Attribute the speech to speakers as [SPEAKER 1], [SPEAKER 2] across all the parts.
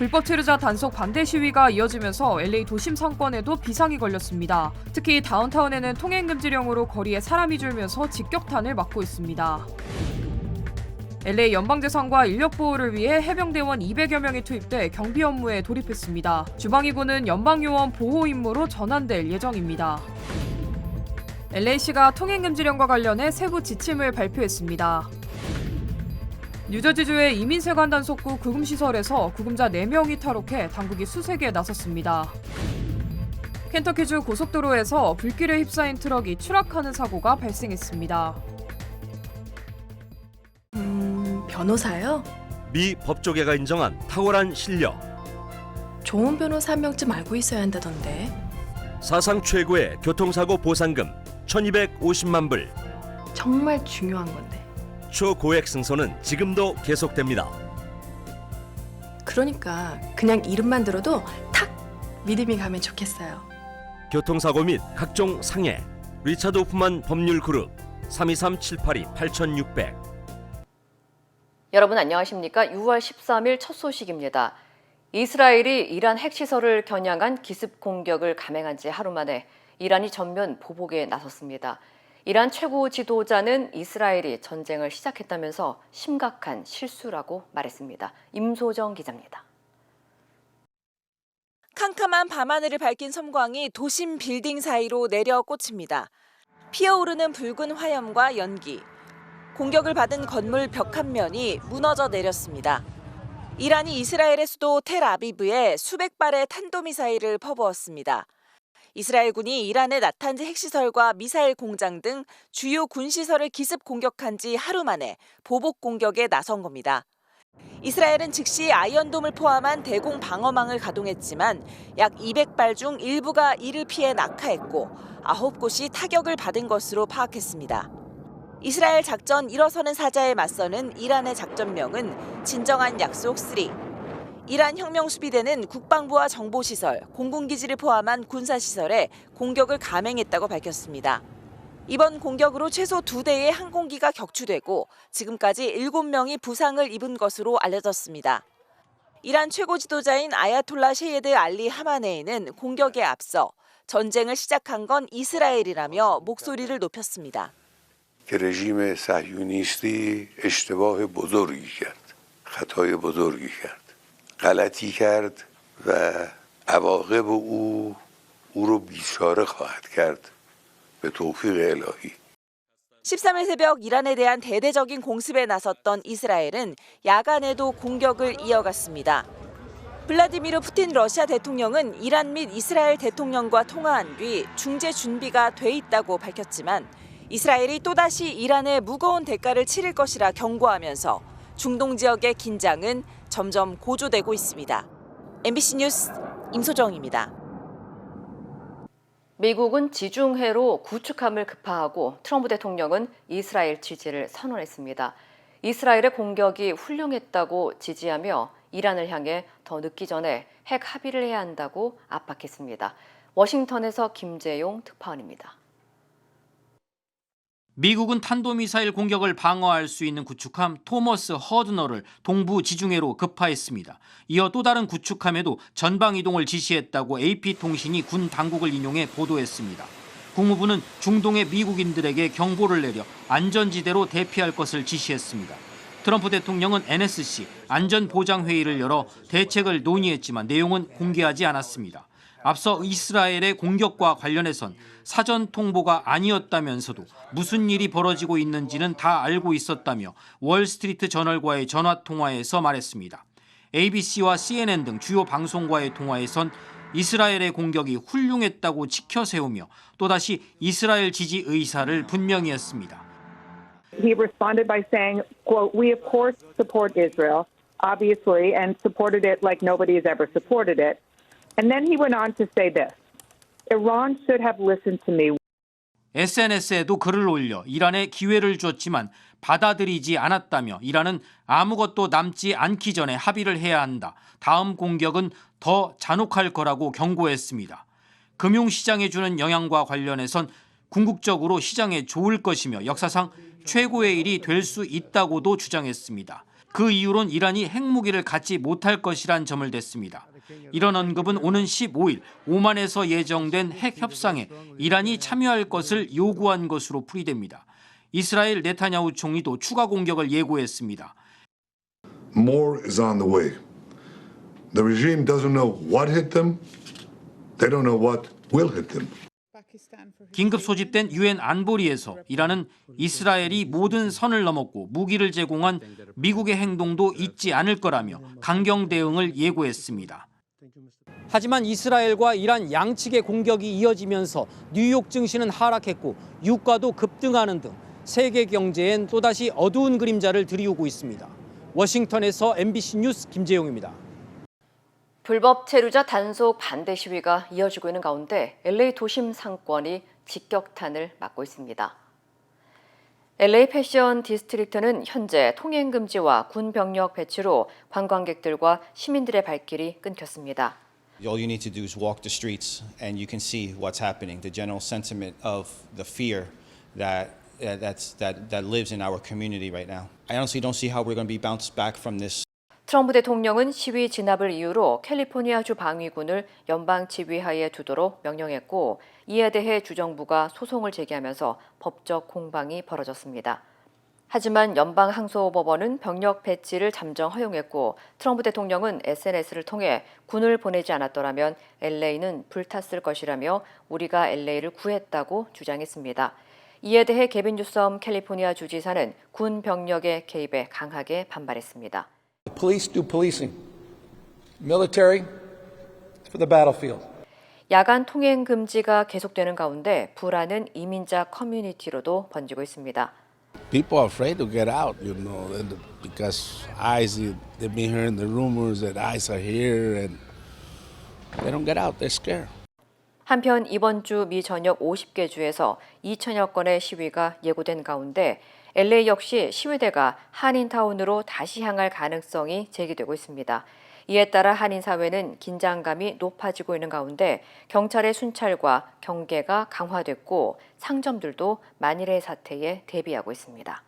[SPEAKER 1] 불법 체류자 단속 반대 시위가 이어지면서 LA 도심 상권에도 비상이 걸렸습니다. 특히 다운타운에는 통행금지령으로 거리에 사람이 줄면서 직격탄을 맞고 있습니다. LA 연방재산과 인력보호를 위해 해병대원 200여 명이 투입돼 경비 업무에 돌입했습니다. 주방위군은 연방요원 보호 임무로 전환될 예정입니다. LA시가 통행금지령과 관련해 세부 지침을 발표했습니다. 뉴저지주의 이민세관 단속구 구금시설에서 구금자 4명이 탈옥해 당국이 수색에 나섰습니다. 켄터키주 고속도로에서 불길에 휩싸인 트럭이 추락하는 사고가 발생했습니다.
[SPEAKER 2] 변호사요?
[SPEAKER 3] 미 법조계가 인정한 탁월한 실력.
[SPEAKER 2] 좋은 변호사 한 명쯤 알고 있어야 한다던데.
[SPEAKER 3] 사상 최고의 교통사고 보상금 1,250만 불.
[SPEAKER 2] 정말 중요한 건데.
[SPEAKER 3] 초고액 승소는 지금도 계속됩니다.
[SPEAKER 2] 그러니까 그냥 이름만 들어도 탁 믿음이 가면 좋겠어요.
[SPEAKER 3] 교통사고 및 각종 상해. 리차드 호프만 법률그룹 323-782-8600.
[SPEAKER 4] 여러분 안녕하십니까? 6월 13일 첫 소식입니다. 이스라엘이 이란 핵시설을 겨냥한 기습 공격을 감행한 지 하루 만에 이란이 전면 보복에 나섰습니다. 이란 최고 지도자는 이스라엘이 전쟁을 시작했다면서 심각한 실수라고 말했습니다. 임소정 기자입니다.
[SPEAKER 5] 캄캄한 밤하늘을 밝힌 섬광이 도심 빌딩 사이로 내려 꽂힙니다. 피어오르는 붉은 화염과 연기. 공격을 받은 건물 벽 한 면이 무너져 내렸습니다. 이란이 이스라엘의 수도 텔아비브에 수백 발의 탄도미사일을 퍼부었습니다. 이스라엘군이 이란의 나탄즈 핵시설과 미사일 공장 등 주요 군시설을 기습 공격한 지 하루 만에 보복 공격에 나선 겁니다. 이스라엘은 즉시 아이언돔을 포함한 대공 방어망을 가동했지만 약 200발 중 일부가 이를 피해 낙하했고 9곳이 타격을 받은 것으로 파악했습니다. 이스라엘 작전 일어서는 사자에 맞서는 이란의 작전명은 진정한 약속 3. 이란 혁명수비대는 국방부와 정보시설, 공군기지를 포함한 군사시설에 공격을 감행했다고 밝혔습니다. 이번 공격으로 최소 2대의 항공기가 격추되고 지금까지 7명이 부상을 입은 것으로 알려졌습니다. 이란 최고 지도자인 아야톨라 셰헤드 알리 하마네이는 공격에 앞서 전쟁을 시작한 건 이스라엘이라며 목소리를 높였습니다.
[SPEAKER 6] که رژیم صهیونیستی اشتباه بزرگی کرد. خطای بزرگی کرد. غلطی کرد و عواقب او رو بیچاره خواهد کرد به توفیق الهی.
[SPEAKER 5] 13일 새벽 이란에 대한 대대적인 공습에 나섰던 이스라엘은 야간에도 공격을 이어갔습니다. 블라디미르 푸틴 러시아 대통령은 이란 및 이스라엘 대통령과 통화한 뒤 중재 준비가 돼 있다고 밝혔지만 이스라엘이 또다시 이란에 무거운 대가를 치를 것이라 경고하면서 중동 지역의 긴장은 점점 고조되고 있습니다. MBC 뉴스 임소정입니다.
[SPEAKER 4] 미국은 지중해로 구축함을 급파하고 트럼프 대통령은 이스라엘 지지를 선언했습니다. 이스라엘의 공격이 훌륭했다고 지지하며 이란을 향해 더 늦기 전에 핵 합의를 해야 한다고 압박했습니다. 워싱턴에서 김재용 특파원입니다.
[SPEAKER 7] 미국은 탄도미사일 공격을 방어할 수 있는 구축함 토머스 허드너를 동부 지중해로 급파했습니다. 이어 또 다른 구축함에도 전방 이동을 지시했다고 AP통신이 군 당국을 인용해 보도했습니다. 국무부는 중동의 미국인들에게 경보를 내려 안전지대로 대피할 것을 지시했습니다. 트럼프 대통령은 NSC 안전보장회의를 열어 대책을 논의했지만 내용은 공개하지 않았습니다. 앞서 이스라엘의 공격과 관련해선 사전 통보가 아니었다면서도 무슨 일이 벌어지고 있는지는 다 알고 있었다며 월스트리트 저널과의 전화통화에서 말했습니다. ABC와 CNN 등 주요 방송과의 통화에선 이스라엘의 공격이 훌륭했다고 지켜세우며 또다시 이스라엘 지지 의사를 분명히 했습니다.
[SPEAKER 8] He responded by saying, quote, "We of course support Israel, obviously, and supported it like nobody has ever supported it." And then he went on to say this, Iran should have listened to me.
[SPEAKER 7] SNS에도 글을 올려 이란에 기회를 줬지만 받아들이지 않았다며 이란은 아무것도 남지 않기 전에 합의를 해야 한다. 다음 공격은 더 잔혹할 거라고 경고했습니다. 금융시장에 주는 영향과 관련해선 궁극적으로 시장에 좋을 것이며 역사상 최고의 일이 될 수 있다고도 주장했습니다. 그 이유론 이란이 핵무기를 갖지 못할 것이란 점을 댔습니다. 이런 언급은 오는 15일 오만에서 예정된 핵 협상에 이란이 참여할 것을 요구한 것으로 풀이됩니다. 이스라엘 네타냐후 총리도 추가 공격을 예고했습니다.
[SPEAKER 9] More is on the way. The regime doesn't know what hit them. They don't know what will hit them.
[SPEAKER 7] 긴급 소집된 유엔 안보리에서 이란은 이스라엘이 모든 선을 넘었고 무기를 제공한 미국의 행동도 잊지 않을 거라며 강경 대응을 예고했습니다. 하지만 이스라엘과 이란 양측의 공격이 이어지면서 뉴욕 증시는 하락했고 유가도 급등하는 등 세계 경제엔 또다시 어두운 그림자를 들이우고 있습니다. 워싱턴에서 MBC 뉴스 김재용입니다.
[SPEAKER 4] 불법 체류자 단속 반대 시위가 이어지고 있는 가운데 LA 도심 상권이 직격탄을 맞고 있습니다. LA 패션 디스트릭트는 현재 통행 금지와 군 병력 배치로 관광객들과 시민들의 발길이 끊겼습니다.
[SPEAKER 10] All you need to do is walk the streets and you can see what's happening, the general sentiment of the fear that lives in our community right now. I honestly don't see how we're going to be bounced back from this.
[SPEAKER 4] 트럼프 대통령은 시위 진압을 이유로 캘리포니아주 방위군을 연방 지휘하에 두도록 명령했고 이에 대해 주정부가 소송을 제기하면서 법적 공방이 벌어졌습니다. 하지만 연방항소법원은 병력 배치를 잠정 허용했고 트럼프 대통령은 SNS를 통해 군을 보내지 않았더라면 LA는 불탔을 것이라며 우리가 LA를 구했다고 주장했습니다. 이에 대해 게빈 뉴섬 캘리포니아 주지사는 군 병력의 개입에 강하게 반발했습니다.
[SPEAKER 11] Police do policing. Military for the battlefield.
[SPEAKER 4] 야간 통행 금지가 계속되는 가운데 불안은 이민자 커뮤니티로도 번지고 있습니다.
[SPEAKER 12] People are afraid to get out, because ICE, they've been hearing the rumors that ICE are here and they don't get out, they're scared.
[SPEAKER 4] 한편 이번 주 미 전역 50개 주에서 2천여 건의 시위가 예고된 가운데 LA 역시 시위대가 한인타운으로 다시 향할 가능성이 제기되고 있습니다. 이에 따라 한인사회는 긴장감이 높아지고 있는 가운데 경찰의 순찰과 경계가 강화됐고 상점들도 만일의 사태에 대비하고 있습니다.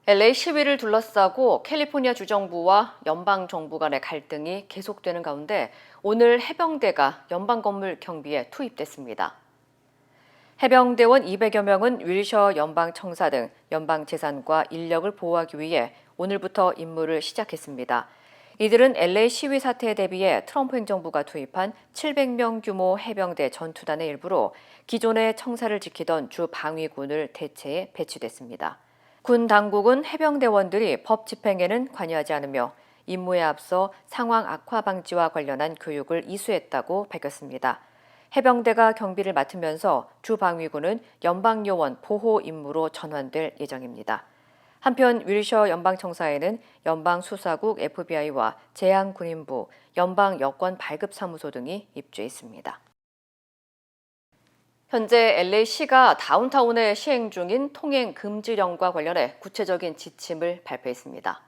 [SPEAKER 4] LA 시위를 둘러싸고 캘리포니아 주정부와 연방정부 간의 갈등이 계속되는 가운데 오늘 해병대가 연방건물 경비에 투입됐습니다. 해병대원 200여 명은 윌셔 연방청사 등 연방재산과 인력을 보호하기 위해 오늘부터 임무를 시작했습니다. 이들은 LA 시위 사태에 대비해 트럼프 행정부가 투입한 700명 규모 해병대 전투단의 일부로 기존의 청사를 지키던 주 방위군을 대체해 배치됐습니다. 군 당국은 해병대원들이 법 집행에는 관여하지 않으며 임무에 앞서 상황 악화 방지와 관련한 교육을 이수했다고 밝혔습니다. 해병대가 경비를 맡으면서 주 방위군은 연방요원 보호 임무로 전환될 예정입니다. 한편 윌셔 연방청사에는 연방수사국 FBI와 제한군인부, 연방여권발급사무소 등이 입주해 있습니다. 현재 LA시가 다운타운에 시행 중인 통행 금지령과 관련해 구체적인 지침을 발표했습니다.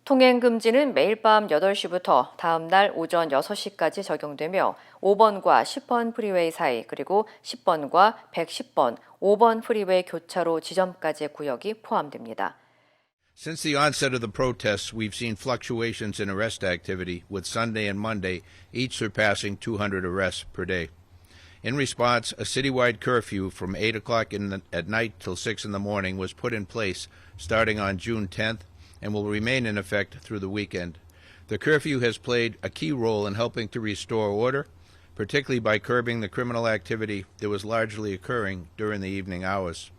[SPEAKER 4] 통행 금지는 매일 밤 8시부터 다음 날 오전 6시까지 적용되며 5번과 10번 프리웨이 사이 그리고 10번과 110번, 5번 프리웨이 교차로 지점까지의 구역이 포함됩니다.
[SPEAKER 13] Since the onset of the protests, we've seen fluctuations in arrest activity, with Sunday and Monday each surpassing 200 arrests per day. In response, a citywide curfew from 8 o'clock at night till 6 in the morning was put in place starting on June 10th and will remain in effect through the weekend. The curfew has played a key role in helping to restore order, particularly by curbing the criminal activity that was largely occurring during the evening hours.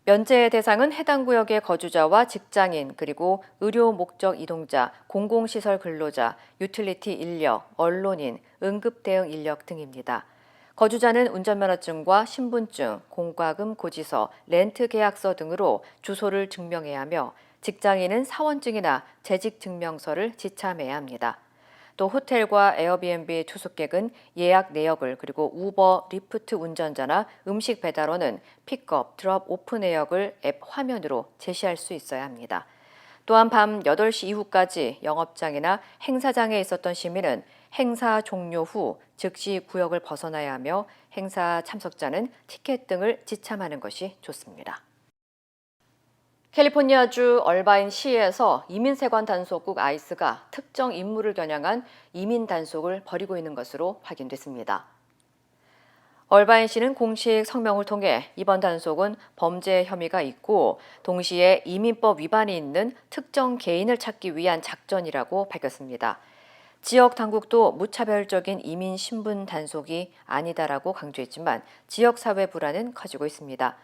[SPEAKER 4] 면제 대상은 해당 구역의 거주자와 직장인, 그리고 의료 목적 이동자, 공공시설 근로자, 유틸리티 인력, 언론인, 응급대응 인력 등입니다. 거주자는 운전면허증과 신분증, 공과금 고지서, 렌트 계약서 등으로 주소를 증명해야 하며 직장인은 사원증이나 재직증명서를 지참해야 합니다. 또 호텔과 에어비앤비 투숙객은 예약 내역을 그리고 우버, 리프트 운전자나 음식 배달원은 픽업, 드롭, 오프 내역을 앱 화면으로 제시할 수 있어야 합니다. 또한 밤 8시 이후까지 영업장이나 행사장에 있었던 시민은 행사 종료 후 즉시 구역을 벗어나야 하며 행사 참석자는 티켓 등을 지참하는 것이 좋습니다. 캘리포니아주 얼바인 시에서 이민세관 단속국 아이스가 특정 인물을 겨냥한 이민 단속을 벌이고 있는 것으로 확인됐습니다. 얼바인 시는 공식 성명을 통해 이번 단속은 범죄 혐의가 있고 동시에 이민법 위반이 있는 특정 개인을 찾기 위한 작전이라고 밝혔습니다. 지역 당국도 무차별적인 이민 신분 단속이 아니다라고 강조했지만 지역 사회 불안은 커지고 있습니다.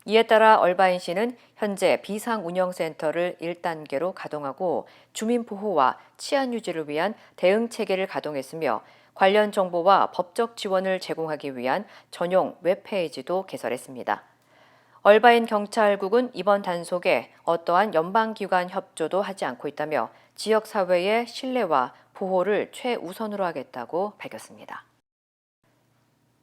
[SPEAKER 4] 이에 따라 얼바인 시는 현재 비상운영센터를 1단계로 가동하고 주민 보호와 치안 유지를 위한 대응 체계를 가동했으며 관련 정보와 법적 지원을 제공하기 위한 전용 웹페이지도 개설했습니다. 얼바인 경찰국은 이번 단속에 어떠한 연방기관 협조도 하지 않고 있다며 지역 사회의 신뢰와 보호를 최우선으로 하겠다고 밝혔습니다.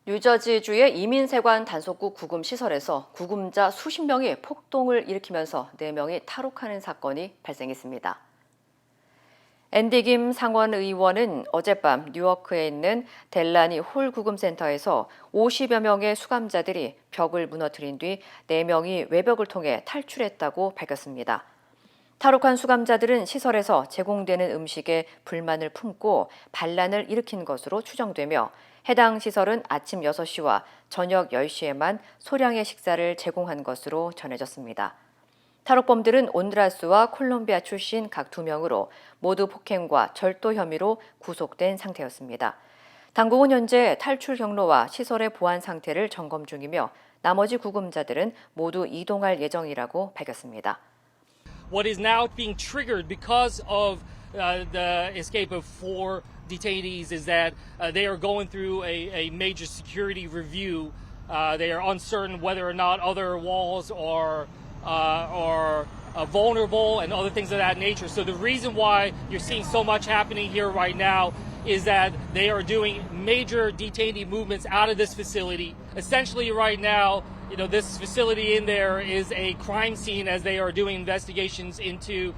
[SPEAKER 4] 뉴저지주의 이민세관 단속국 구금 시설에서 구금자 수십 명이 폭동을 일으키면서 4명이 탈옥하는 사건이 발생했습니다. 앤디 김 상원 의원은 어젯밤 뉴워크에 있는 델라니 홀 구금센터에서 50여 명의 수감자들이 벽을 무너뜨린 뒤 4명이 외벽을 통해 탈출했다고 밝혔습니다. 탈옥한 수감자들은 시설에서 제공되는 음식에 불만을 품고 반란을 일으킨 것으로 추정되며 해당 시설은 아침 6시와 저녁 10시에만 소량의 식사를 제공한 것으로 전해졌습니다. 탈옥범들은 온두라스와 콜롬비아 출신 각 2명으로 모두 폭행과 절도 혐의로 구속된 상태였습니다. 당국은 현재 탈출 경로와 시설의 보안 상태를 점검 중이며 나머지 구금자들은 모두 이동할 예정이라고 밝혔습니다.
[SPEAKER 14] What is now being triggered because of the escape of 4 detainees is that they are going through a major security review. They are uncertain whether or not other walls are vulnerable and other things of that nature. So the reason why you're seeing so much happening here right now is that they are doing major detainee movements out of this facility. Essentially right now, this facility in there is a crime scene as they are doing investigations into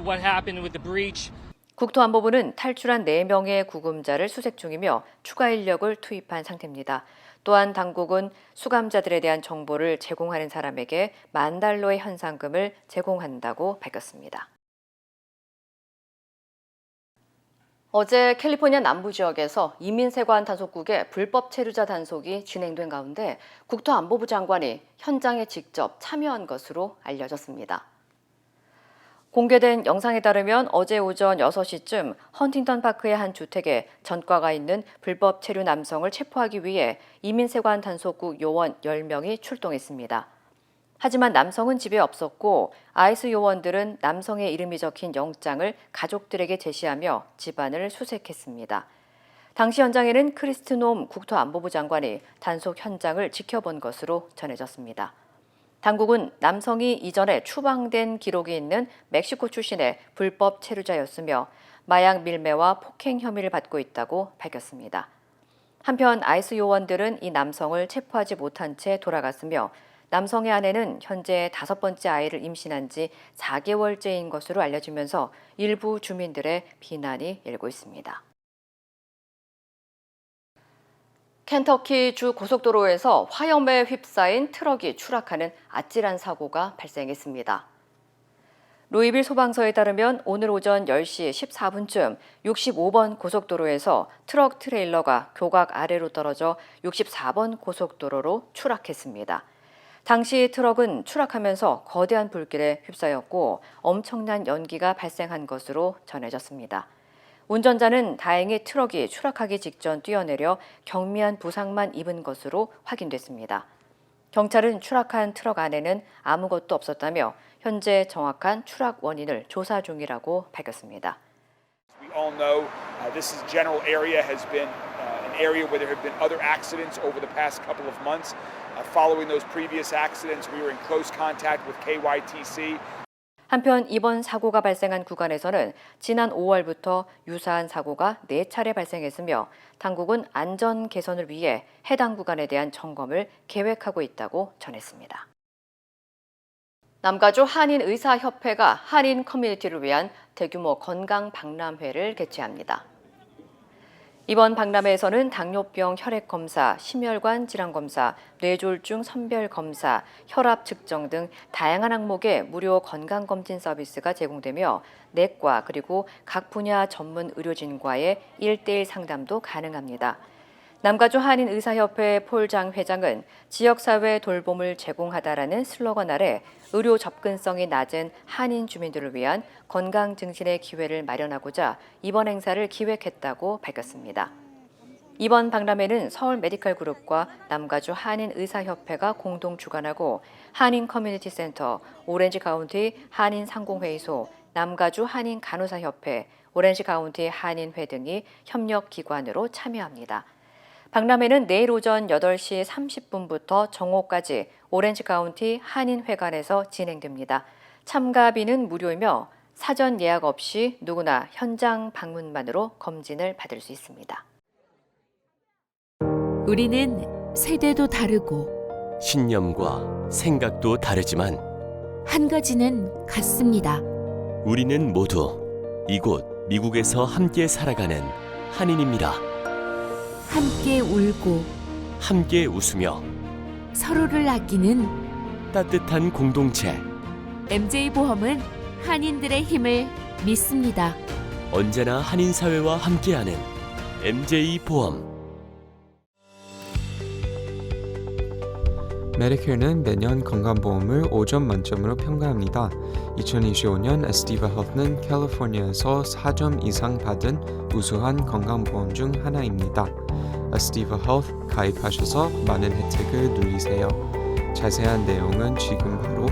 [SPEAKER 14] what happened with the breach.
[SPEAKER 4] 국토안보부는 탈출한 4명의 구금자를 수색 중이며 추가 인력을 투입한 상태입니다. 또한 당국은 수감자들에 대한 정보를 제공하는 사람에게 $10,000의 현상금을 제공한다고 밝혔습니다. 어제 캘리포니아 남부 지역에서 이민세관 단속국의 불법 체류자 단속이 진행된 가운데 국토안보부 장관이 현장에 직접 참여한 것으로 알려졌습니다. 공개된 영상에 따르면 어제 오전 6시쯤 헌팅턴 파크의 한 주택에 전과가 있는 불법 체류 남성을 체포하기 위해 이민세관 단속국 요원 10명이 출동했습니다. 하지만 남성은 집에 없었고 아이스 요원들은 남성의 이름이 적힌 영장을 가족들에게 제시하며 집안을 수색했습니다. 당시 현장에는 크리스틴 홈 국토안보부 장관이 단속 현장을 지켜본 것으로 전해졌습니다. 당국은 남성이 이전에 추방된 기록이 있는 멕시코 출신의 불법 체류자였으며 마약 밀매와 폭행 혐의를 받고 있다고 밝혔습니다. 한편 아이스 요원들은 이 남성을 체포하지 못한 채 돌아갔으며 남성의 아내는 현재 5번째 아이를 임신한 지 4개월째인 것으로 알려지면서 일부 주민들의 비난이 일고 있습니다. 켄터키 주 고속도로에서 화염에 휩싸인 트럭이 추락하는 아찔한 사고가 발생했습니다. 루이빌 소방서에 따르면 오늘 오전 10시 14분쯤 65번 고속도로에서 트럭 트레일러가 교각 아래로 떨어져 64번 고속도로로 추락했습니다. 당시 트럭은 추락하면서 거대한 불길에 휩싸였고 엄청난 연기가 발생한 것으로 전해졌습니다. 운전자는 다행히 트럭이 추락하기 직전 뛰어내려 경미한 부상만 입은 것으로 확인됐습니다. 경찰은 추락한 트럭 안에는 아무것도 없었다며 현재 정확한 추락 원인을 조사 중이라고 밝혔습니다.
[SPEAKER 15] We all know this general area has been an area where there have been other accidents over the past couple of months. Following those previous accidents, we were in close contact with KYTC.
[SPEAKER 4] 한편 이번 사고가 발생한 구간에서는 지난 5월부터 유사한 사고가 4차례 발생했으며 당국은 안전 개선을 위해 해당 구간에 대한 점검을 계획하고 있다고 전했습니다. 남가주 한인의사협회가 한인 커뮤니티를 위한 대규모 건강 박람회를 개최합니다. 이번 박람회에서는 당뇨병 혈액검사, 심혈관 질환검사, 뇌졸중 선별검사, 혈압 측정 등 다양한 항목의 무료 건강검진 서비스가 제공되며 내과 그리고 각 분야 전문 의료진과의 1:1 상담도 가능합니다. 남가주 한인의사협회 폴장 회장은 지역사회 돌봄을 제공하다라는 슬로건 아래 의료 접근성이 낮은 한인 주민들을 위한 건강 증진의 기회를 마련하고자 이번 행사를 기획했다고 밝혔습니다. 이번 박람회는 서울 메디컬 그룹과 남가주 한인의사협회가 공동 주관하고 한인 커뮤니티 센터, 오렌지 카운티 한인 상공회의소, 남가주 한인 간호사협회, 오렌지 카운티 한인회 등이 협력 기관으로 참여합니다. 박람회는 내일 오전 8시 30분부터 정오까지 오렌지 카운티 한인회관에서 진행됩니다. 참가비는 무료이며 사전 예약 없이 누구나 현장 방문만으로 검진을 받을 수 있습니다.
[SPEAKER 16] 우리는 세대도 다르고
[SPEAKER 3] 신념과 생각도 다르지만
[SPEAKER 16] 한 가지는 같습니다.
[SPEAKER 3] 우리는 모두 이곳 미국에서 함께 살아가는 한인입니다.
[SPEAKER 16] 함께 울고
[SPEAKER 3] 함께 웃으며
[SPEAKER 16] 서로를 아끼는
[SPEAKER 3] 따뜻한 공동체.
[SPEAKER 16] MJ보험은 한인들의 힘을 믿습니다.
[SPEAKER 3] 언제나 한인 사회와 함께하는 MJ보험.
[SPEAKER 17] 메디케어는 매년 건강보험을 5점 만점으로 평가합니다. 2025년 에스티바 헬스는 캘리포니아에서 4점 이상 받은 우수한 건강보험 중 하나입니다. 에스티바 헬스 가입하셔서 많은 혜택을 누리세요. 자세한 내용은 지금 바로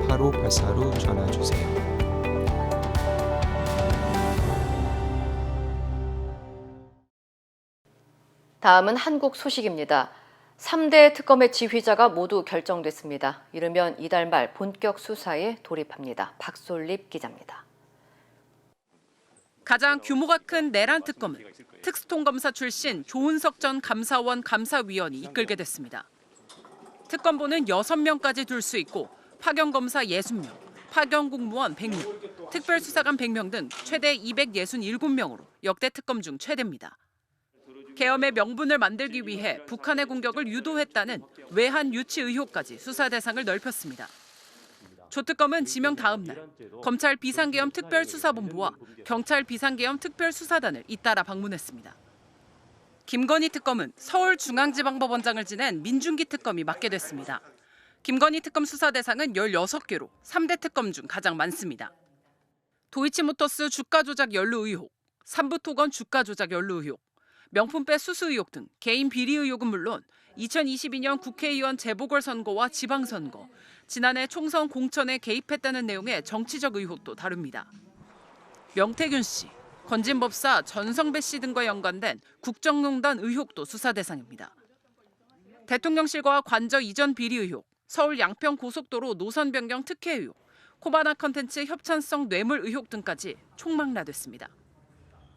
[SPEAKER 17] 1888-688-8584로 전화주세요.
[SPEAKER 4] 다음은 한국 소식입니다. 3대 특검의 지휘자가 모두 결정됐습니다. 이르면 이달 말 본격 수사에 돌입합니다. 박솔립 기자입니다.
[SPEAKER 18] 가장 규모가 큰 내란 특검은 특수통검사 출신 조은석 전 감사원 감사위원이 이끌게 됐습니다. 특검보는 6명까지 둘 수 있고 파견검사 60명, 파견공무원 100명, 특별수사관 100명 등 최대 267명으로 역대 특검 중 최대입니다. 계엄의 명분을 만들기 위해 북한의 공격을 유도했다는 외환 유치 의혹까지 수사 대상을 넓혔습니다. 조 특검은 지명 다음 날 검찰 비상계엄 특별수사본부와 경찰 비상계엄 특별수사단을 잇따라 방문했습니다. 김건희 특검은 서울중앙지방법원장을 지낸 민중기 특검이 맡게 됐습니다. 김건희 특검 수사 대상은 16개로 3대 특검 중 가장 많습니다. 도이치모터스 주가 조작 연루 의혹, 삼부토건 주가 조작 연루 의혹, 명품백 수수 의혹 등 개인 비리 의혹은 물론 2022년 국회의원 재보궐선거와 지방선거, 지난해 총선 공천에 개입했다는 내용의 정치적 의혹도 다룹니다. 명태균 씨, 건진법사 전성배 씨 등과 연관된 국정농단 의혹도 수사 대상입니다. 대통령실과 관저 이전 비리 의혹, 서울 양평 고속도로 노선 변경 특혜 의혹, 코바나 컨텐츠 협찬성 뇌물 의혹 등까지 총망라됐습니다.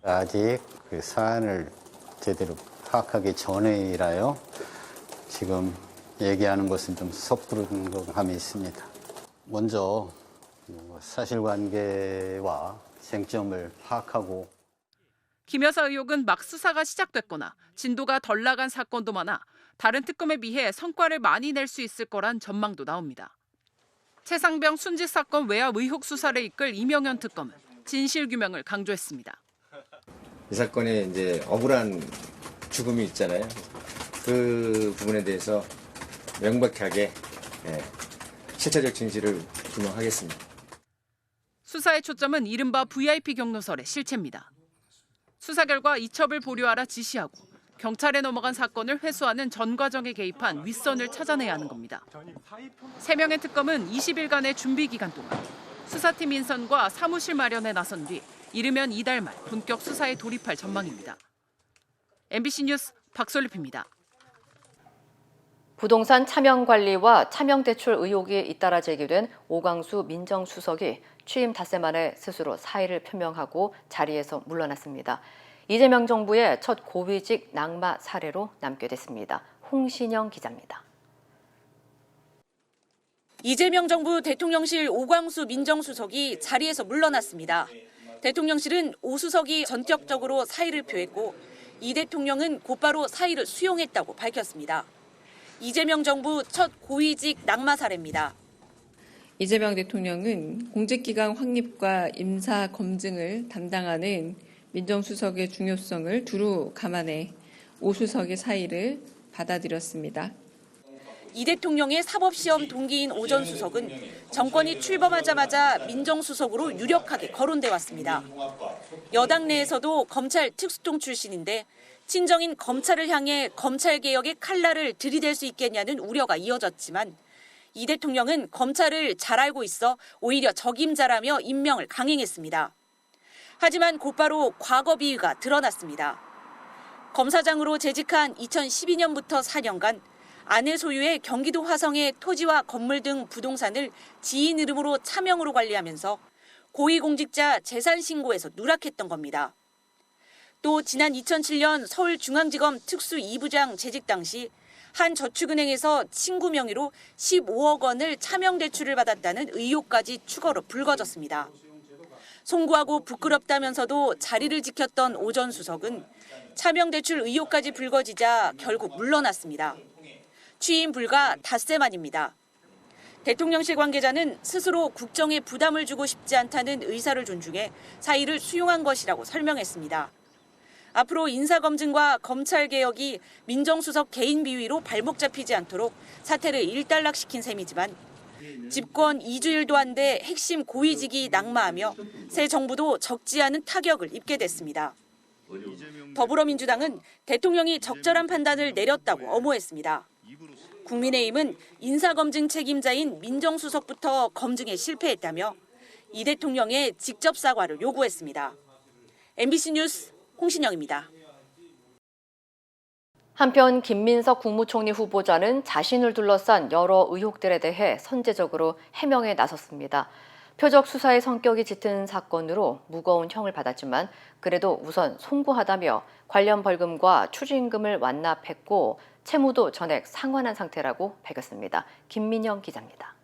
[SPEAKER 19] 아직 그 사안을 제대로 파악하기 전이라요. 지금 얘기하는 것은 좀 섣부른 감이 있습니다. 먼저 사실관계와 쟁점을 파악하고
[SPEAKER 18] 김 여사 의혹은 막 수사가 시작됐거나 진도가 덜 나간 사건도 많아 다른 특검에 비해 성과를 많이 낼 수 있을 거란 전망도 나옵니다. 최상병 순직 사건 외압 의혹 수사를 이끌 이명현 특검은 진실 규명을 강조했습니다.
[SPEAKER 20] 이 사건에 이제 억울한 죽음이 있잖아요. 그 부분에 대해서 명백하게 실체적 진실을 규명하겠습니다.
[SPEAKER 18] 수사의 초점은 이른바 VIP 경로설의 실체입니다. 수사 결과 이첩을 보류하라 지시하고 경찰에 넘어간 사건을 회수하는 전 과정에 개입한 윗선을 찾아내야 하는 겁니다. 3명의 특검은 20일간의 준비 기간 동안 수사팀 인선과 사무실 마련에 나선 뒤 이르면 이달 말 본격 수사에 돌입할 전망입니다. MBC 뉴스 박솔립입니다.
[SPEAKER 4] 부동산 차명 관리와 차명 대출 의혹이 잇따라 제기된 오광수 민정수석이 취임 닷새 만에 스스로 사의를 표명하고 자리에서 물러났습니다. 이재명 정부의 첫 고위직 낙마 사례로 남게 됐습니다. 홍신영 기자입니다.
[SPEAKER 21] 이재명 정부 대통령실 오광수 민정수석이 자리에서 물러났습니다.
[SPEAKER 18] 대통령실은 오 수석이 전격적으로 사의를 표했고 이 대통령은 곧바로 사의를 수용했다고 밝혔습니다. 이재명 정부 첫 고위직 낙마 사례입니다.
[SPEAKER 21] 이재명 대통령은 공직기강 확립과 임사 검증을 담당하는 민정수석의 중요성을 두루 감안해 오 수석의 사의를 받아들였습니다.
[SPEAKER 18] 이 대통령의 사법시험 동기인 오 전 수석은 정권이 출범하자마자 민정수석으로 유력하게 거론돼 왔습니다. 여당 내에서도 검찰 특수통 출신인데 친정인 검찰을 향해 검찰개혁의 칼날을 들이댈 수 있겠냐는 우려가 이어졌지만 이 대통령은 검찰을 잘 알고 있어 오히려 적임자라며 임명을 강행했습니다. 하지만 곧바로 과거 비위가 드러났습니다. 검사장으로 재직한 2012년부터 4년간 아내 소유의 경기도 화성의 토지와 건물 등 부동산을 지인 이름으로 차명으로 관리하면서 고위공직자 재산신고에서 누락했던 겁니다. 또 지난 2007년 서울중앙지검 특수 2부장 재직 당시 한 저축은행에서 친구 명의로 15억 원을 차명 대출을 받았다는 의혹까지 추가로 불거졌습니다. 송구하고 부끄럽다면서도 자리를 지켰던 오 전 수석은 차명 대출 의혹까지 불거지자 결국 물러났습니다. 취임 불과 닷새 만입니다. 대통령실 관계자는 스스로 국정에 부담을 주고 싶지 않다는 의사를 존중해 사의를 수용한 것이라고 설명했습니다. 앞으로 인사검증과 검찰개혁이 민정수석 개인 비위로 발목 잡히지 않도록 사태를 일단락시킨 셈이지만 집권 2주일도 안 돼 핵심 고위직이 낙마하며 새 정부도 적지 않은 타격을 입게 됐습니다. 더불어민주당은 대통령이 적절한 판단을 내렸다고 엄호했습니다. 국민의힘은 인사검증 책임자인 민정수석부터 검증에 실패했다며 이 대통령의 직접 사과를 요구했습니다. MBC 뉴스 홍신영입니다.
[SPEAKER 4] 한편 김민석 국무총리 후보자는 자신을 둘러싼 여러 의혹들에 대해 선제적으로 해명에 나섰습니다. 표적 수사의 성격이 짙은 사건으로 무거운 형을 받았지만 그래도 우선 송구하다며 관련 벌금과 추징금을 완납했고 채무도 전액 상환한 상태라고 밝혔습니다. 김민영 기자입니다.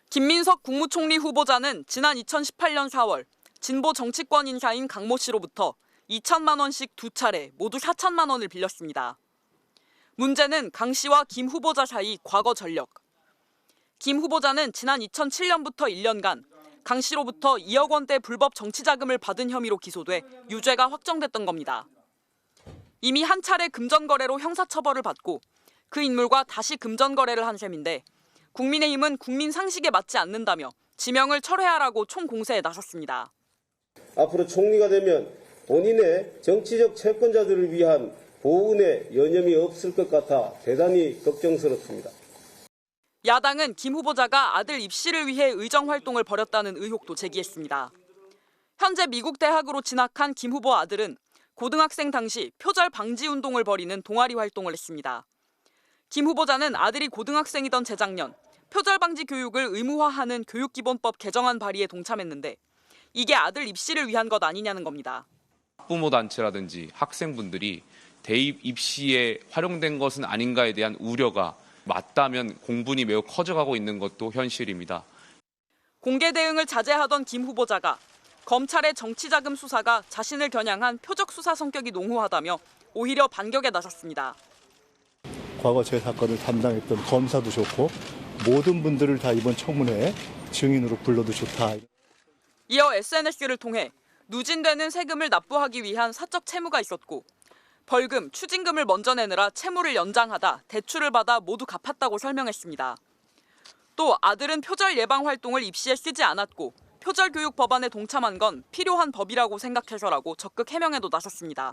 [SPEAKER 22] 김민석 국무총리 후보자는 지난 2018년 4월 진보 정치권 인사인 강모 씨로부터 2천만 원씩 두 차례 모두 4천만 원을 빌렸습니다. 문제는 강 씨와 김 후보자 사이 과거 전력. 김 후보자는 지난 2007년부터 1년간 강 씨로부터 2억 원대 불법 정치자금을 받은 혐의로 기소돼 유죄가 확정됐던 겁니다. 이미 한 차례 금전거래로 형사처벌을 받고 그 인물과 다시 금전거래를 한 셈인데 국민의힘은 국민 상식에 맞지 않는다며 지명을 철회하라고 총공세에 나섰습니다.
[SPEAKER 23] 앞으로 총리가 되면 본인의 정치적 채권자들을 위한 보훈에 여념이 없을 것 같아 대단히 걱정스럽습니다.
[SPEAKER 22] 야당은 김 후보자가 아들 입시를 위해 의정활동을 벌였다는 의혹도 제기했습니다. 현재 미국 대학으로 진학한 김 후보 아들은 고등학생 당시 표절 방지 운동을 벌이는 동아리 활동을 했습니다. 김 후보자는 아들이 고등학생이던 재작년 표절 방지 교육을 의무화하는 교육기본법 개정안 발의에 동참했는데 이게 아들 입시를 위한 것 아니냐는 겁니다.
[SPEAKER 24] 학부모 단체라든지 학생분들이 대입 입시에 활용된 것은 아닌가에 대한 우려가 맞다면 공분이 매우 커져가고 있는 것도 현실입니다.
[SPEAKER 22] 공개 대응을 자제하던 김 후보자가 검찰의 정치자금 수사가 자신을 겨냥한 표적 수사 성격이 농후하다며 오히려 반격에 나섰습니다.
[SPEAKER 25] 과거 제 사건을 담당했던 검사도 좋고 모든 분들을 다 이번 청문회에 증인으로 불러도 좋다.
[SPEAKER 22] 이어 SNS를 통해 누진되는 세금을 납부하기 위한 사적 채무가 있었고 벌금, 추징금을 먼저 내느라 채무를 연장하다 대출을 받아 모두 갚았다고 설명했습니다. 또 아들은 표절 예방 활동을 입시에 쓰지 않았고 표절 교육 법안에 동참한 건 필요한 법이라고 생각해서라고 적극 해명에도 나섰습니다.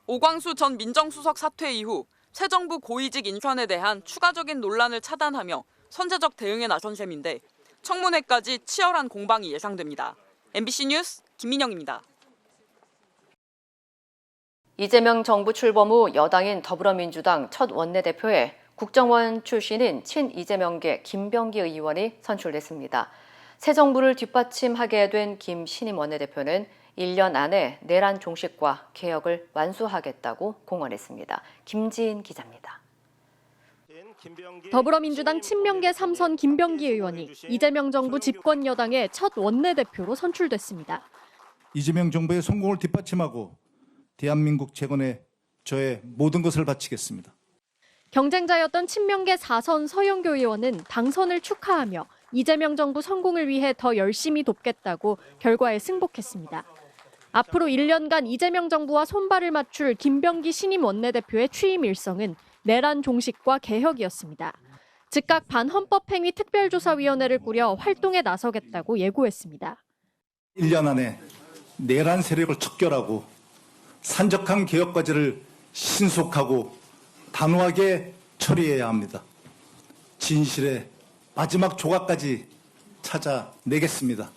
[SPEAKER 22] 오광수 전 민정수석 사퇴 이후 새 정부 고위직 인선에 대한 추가적인 논란을 차단하며 선제적 대응에 나선 셈인데 청문회까지 치열한 공방이 예상됩니다. MBC 뉴스 김민영입니다.
[SPEAKER 4] 이재명 정부 출범 후 여당인 더불어민주당 첫 원내대표에 국정원 출신인 친이재명계 김병기 의원이 선출됐습니다. 새 정부를 뒷받침하게 된 김 신임 원내대표는 1년 안에 내란 종식과 개혁을 완수하겠다고 공언했습니다. 김지인 기자입니다.
[SPEAKER 1] 더불어민주당 친명계 3선 김병기 의원이 이재명 정부 집권 여당의 첫 원내대표로 선출됐습니다.
[SPEAKER 25] 이재명 정부의 성공을 뒷받침하고 대한민국 재건에 저의 모든 것을 바치겠습니다.
[SPEAKER 1] 경쟁자였던 친명계 4선 서영교 의원은 당선을 축하하며 이재명 정부 성공을 위해 더 열심히 돕겠다고 결과에 승복했습니다. 앞으로 1년간 이재명 정부와 손발을 맞출 김병기 신임 원내대표의 취임 일성은 내란 종식과 개혁이었습니다. 즉각 반헌법행위 특별조사위원회를 꾸려 활동에 나서겠다고 예고했습니다.
[SPEAKER 25] 1년 안에 내란 세력을 척결하고 산적한 개혁 과제를 신속하고 단호하게 처리해야 합니다. 진실의 마지막 조각까지 찾아내겠습니다.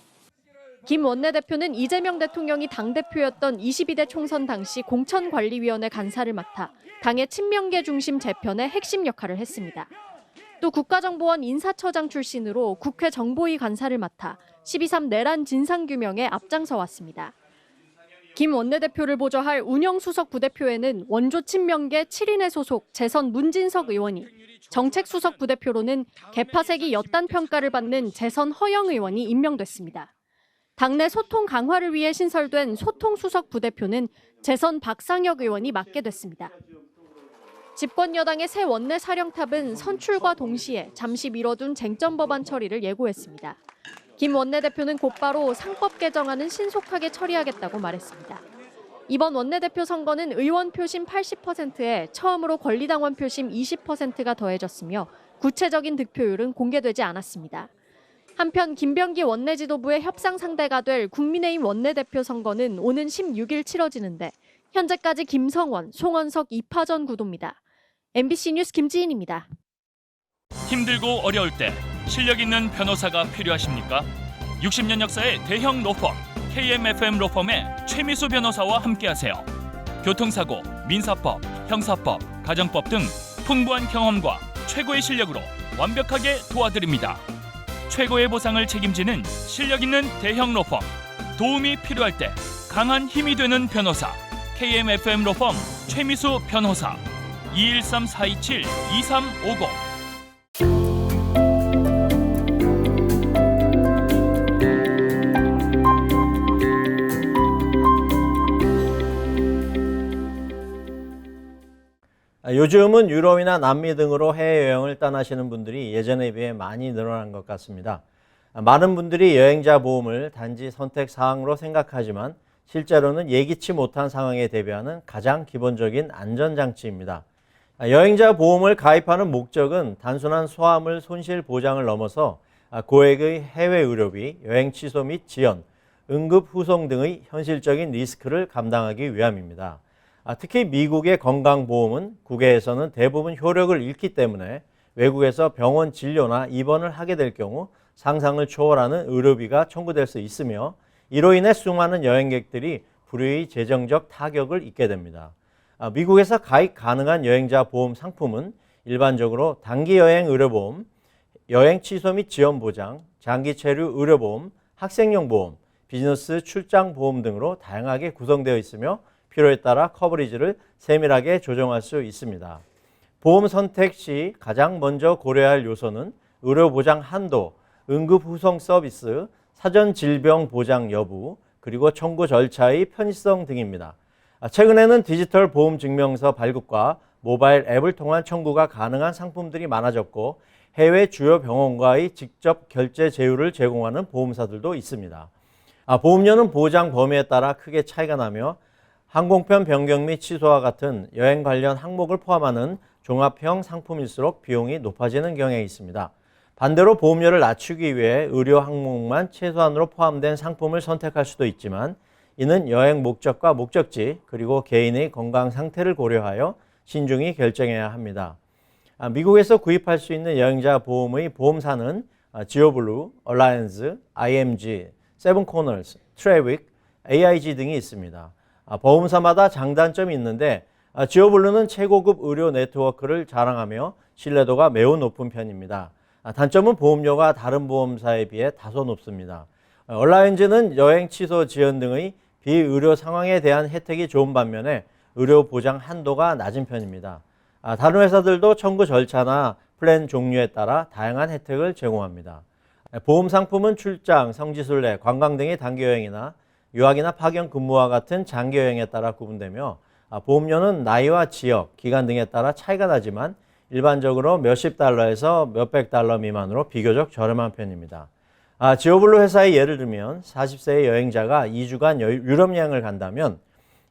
[SPEAKER 1] 김 원내대표는 이재명 대통령이 당대표였던 22대 총선 당시 공천관리위원회 간사를 맡아 당의 친명계 중심 재편의 핵심 역할을 했습니다. 또 국가정보원 인사처장 출신으로 국회 정보위 간사를 맡아 12.3 내란 진상규명에 앞장서 왔습니다. 김 원내대표를 보좌할 운영수석 부대표에는 원조 친명계 7인의 소속 재선 문진석 의원이, 정책수석 부대표로는 개파색이 엿단 평가를 받는 재선 허영 의원이 임명됐습니다. 당내 소통 강화를 위해 신설된 소통수석 부대표는 재선 박상혁 의원이 맡게 됐습니다. 집권 여당의 새 원내 사령탑은 선출과 동시에 잠시 미뤄둔 쟁점 법안 처리를 예고했습니다. 김 원내대표는 곧바로 상법 개정안은 신속하게 처리하겠다고 말했습니다. 이번 원내대표 선거는 의원 표심 80%에 처음으로 권리당원 표심 20%가 더해졌으며 구체적인 득표율은 공개되지 않았습니다. 한편 김병기 원내지도부의 협상 상대가 될 국민의힘 원내대표 선거는 오는 16일 치러지는데 현재까지 김성원, 송원석 2파전 구도입니다. MBC 뉴스 김지인입니다.
[SPEAKER 2] 힘들고 어려울 때 실력 있는 변호사가 필요하십니까? 60년 역사의 대형 로펌 KMFM 로펌의 최미수 변호사와 함께하세요. 교통사고, 민사법, 형사법, 가정법 등 풍부한 경험과 최고의 실력으로 완벽하게 도와드립니다. 최고의 보상을 책임지는 실력 있는 대형 로펌, 도움이 필요할 때 강한 힘이 되는 변호사 KMFM 로펌 최미수 변호사 213-427-2350.
[SPEAKER 5] 요즘은 유럽이나 남미 등으로 해외여행을 떠나시는 분들이 예전에 비해 많이 늘어난 것 같습니다. 많은 분들이 여행자 보험을 단지 선택 사항으로 생각하지만 실제로는 예기치 못한 상황에 대비하는 가장 기본적인 안전장치입니다. 여행자 보험을 가입하는 목적은 단순한 소화물 손실 보장을 넘어서 고액의 해외 의료비, 여행 취소 및 지연, 응급 후송 등의 현실적인 리스크를 감당하기 위함입니다. 특히 미국의 건강보험은 국외에서는 대부분 효력을 잃기 때문에 외국에서 병원 진료나 입원을 하게 될 경우 상상을 초월하는 의료비가 청구될 수 있으며 이로 인해 수많은 여행객들이 불의의 재정적 타격을 입게 됩니다. 미국에서 가입 가능한 여행자 보험 상품은 일반적으로 단기 여행 의료보험, 여행 취소 및 지연 보장, 장기 체류 의료보험, 학생용 보험, 비즈니스 출장 보험 등으로 다양하게 구성되어 있으며 필요에 따라 커버리지를 세밀하게 조정할 수 있습니다. 보험 선택 시 가장 먼저 고려할 요소는 의료보장 한도, 응급후송 서비스, 사전 질병 보장 여부, 그리고 청구 절차의 편의성 등입니다. 최근에는 디지털 보험 증명서 발급과 모바일 앱을 통한 청구가 가능한 상품들이 많아졌고 해외 주요 병원과의 직접 결제 제휴를 제공하는 보험사들도 있습니다. 보험료는 보장 범위에 따라 크게 차이가 나며 항공편 변경 및 취소와 같은 여행 관련 항목을 포함하는 종합형 상품일수록 비용이 높아지는 경향이 있습니다. 반대로 보험료를 낮추기 위해 의료 항목만 최소한으로 포함된 상품을 선택할 수도 있지만 이는 여행 목적과 목적지 그리고 개인의 건강 상태를 고려하여 신중히 결정해야 합니다. 미국에서 구입할 수 있는 여행자 보험의 보험사는 지오블루, 얼라이언스, IMG, 세븐코너스, 트래윅, AIG 등이 있습니다. 보험사마다 장단점이 있는데 지오블루는 최고급 의료 네트워크를 자랑하며 신뢰도가 매우 높은 편입니다. 단점은 보험료가 다른 보험사에 비해 다소 높습니다. 얼라이언즈는 여행 취소 지연 등의 비의료 상황에 대한 혜택이 좋은 반면에 의료 보장 한도가 낮은 편입니다. 다른 회사들도 청구 절차나 플랜 종류에 따라 다양한 혜택을 제공합니다. 보험 상품은 출장, 성지순례, 관광 등의 단기 여행이나 유학이나 파견 근무와 같은 장기 여행에 따라 구분되며 보험료는 나이와 지역, 기간 등에 따라 차이가 나지만 일반적으로 몇십 달러에서 몇백 달러 미만으로 비교적 저렴한 편입니다. 지오블루 회사의 예를 들면 40세의 여행자가 2주간 유럽 여행을 간다면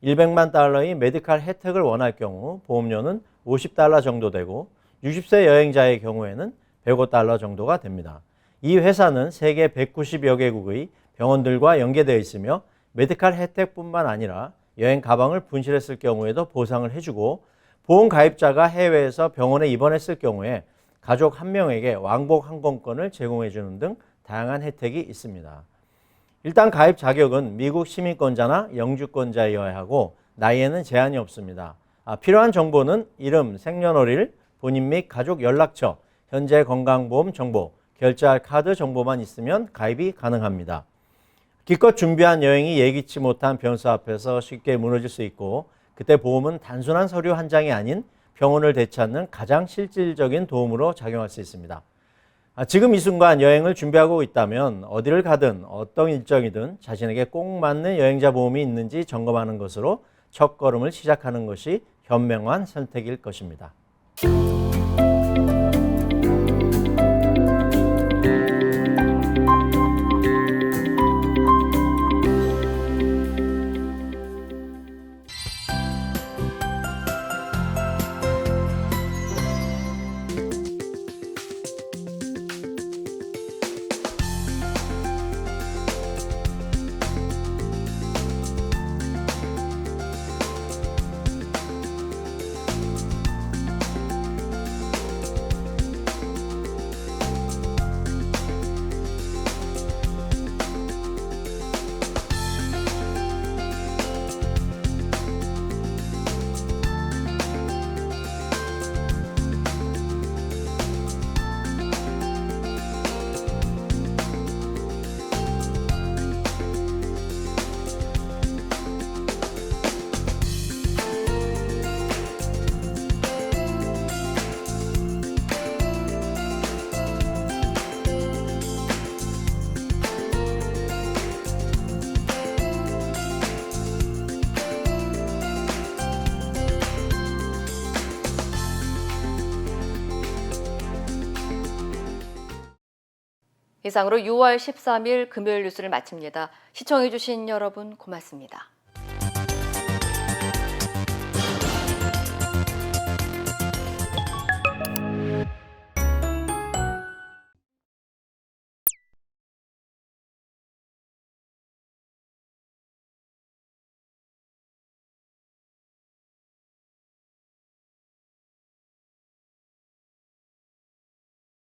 [SPEAKER 5] 100만 달러의 메디칼 혜택을 원할 경우 보험료는 50달러 정도 되고 60세 여행자의 경우에는 105달러 정도가 됩니다. 이 회사는 세계 190여 개국의 병원들과 연계되어 있으며 메디칼 혜택뿐만 아니라 여행 가방을 분실했을 경우에도 보상을 해주고 보험 가입자가 해외에서 병원에 입원했을 경우에 가족 한 명에게 왕복 항공권을 제공해 주는 등 다양한 혜택이 있습니다. 일단 가입 자격은 미국 시민권자나 영주권자여야 하고 나이에는 제한이 없습니다. 필요한 정보는 이름, 생년월일, 본인 및 가족 연락처, 현재 건강보험 정보, 결제할 카드 정보만 있으면 가입이 가능합니다. 기껏 준비한 여행이 예기치 못한 변수 앞에서 쉽게 무너질 수 있고 그때 보험은 단순한 서류 한 장이 아닌 병원을 되찾는 가장 실질적인 도움으로 작용할 수 있습니다. 지금 이 순간 여행을 준비하고 있다면 어디를 가든 어떤 일정이든 자신에게 꼭 맞는 여행자 보험이 있는지 점검하는 것으로 첫걸음을 시작하는 것이 현명한 선택일 것입니다.
[SPEAKER 4] 이상으로 6월 13일 금요일 뉴스를 마칩니다. 시청해주신 여러분 고맙습니다.